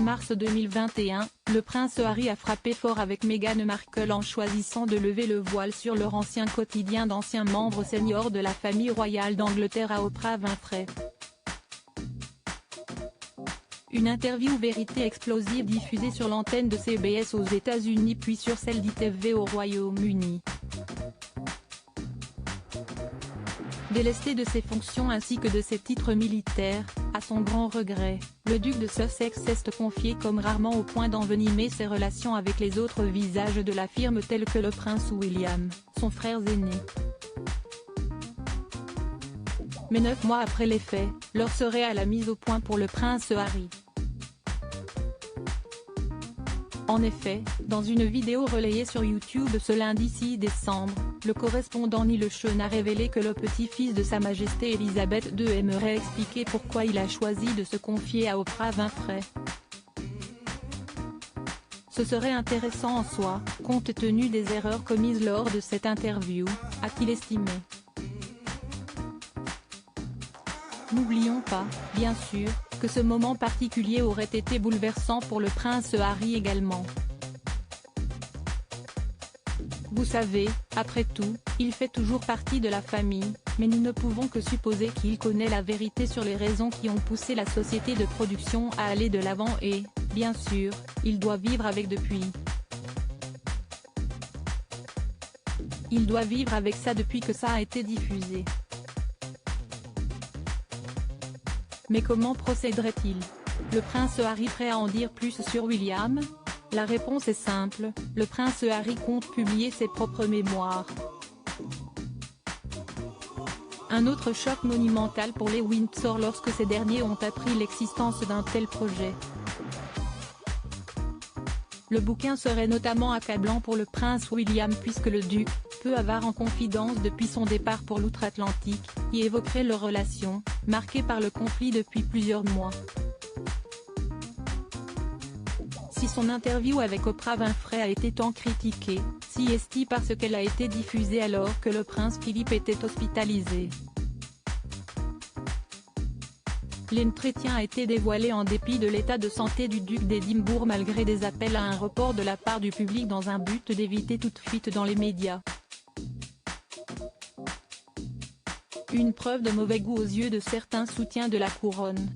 mars 2021, le prince Harry a frappé fort avec Meghan Markle en choisissant de lever le voile sur leur ancien quotidien d'anciens membres seniors de la famille royale d'Angleterre à Oprah Winfrey. Une interview vérité explosive diffusée sur l'antenne de CBS aux États-Unis puis sur celle d'ITV au Royaume-Uni. Délesté de ses fonctions ainsi que de ses titres militaires, à son grand regret, le duc de Sussex s'est confié comme rarement au point d'envenimer ses relations avec les autres visages de la firme tels que le prince William, son frère aîné. Mais 9 mois après les faits, l'heure serait à la mise au point pour le prince Harry. En effet, dans une vidéo relayée sur YouTube ce lundi 6 décembre, le correspondant Neil Sean a révélé que le petit-fils de Sa Majesté Elisabeth II aimerait expliquer pourquoi il a choisi de se confier à Oprah Winfrey. Ce serait intéressant en soi, compte tenu des erreurs commises lors de cette interview, a-t-il estimé. N'oublions pas, bien sûr, que ce moment particulier aurait été bouleversant pour le prince Harry également. Vous savez, après tout, il fait toujours partie de la famille, mais nous ne pouvons que supposer qu'il connaît la vérité sur les raisons qui ont poussé la société de production à aller de l'avant et, bien sûr, il doit vivre avec depuis. Il doit vivre avec ça depuis que ça a été diffusé. Mais comment procéderait-il? Le prince Harry prêt à en dire plus sur William? La réponse est simple, le prince Harry compte publier ses propres mémoires. Un autre choc monumental pour les Windsor lorsque ces derniers ont appris l'existence d'un tel projet. Le bouquin serait notamment accablant pour le prince William puisque le duc, peu avare en confidence depuis son départ pour l'outre-Atlantique, y évoquerait leur relation, marquée par le conflit depuis plusieurs mois. Si son interview avec Oprah Winfrey a été tant critiquée, si est-il parce qu'elle a été diffusée alors que le prince Philippe était hospitalisé. L'entretien a été dévoilé en dépit de l'état de santé du duc d'Édimbourg malgré des appels à un report de la part du public dans un but d'éviter toute fuite dans les médias. Une preuve de mauvais goût aux yeux de certains soutiens de la couronne.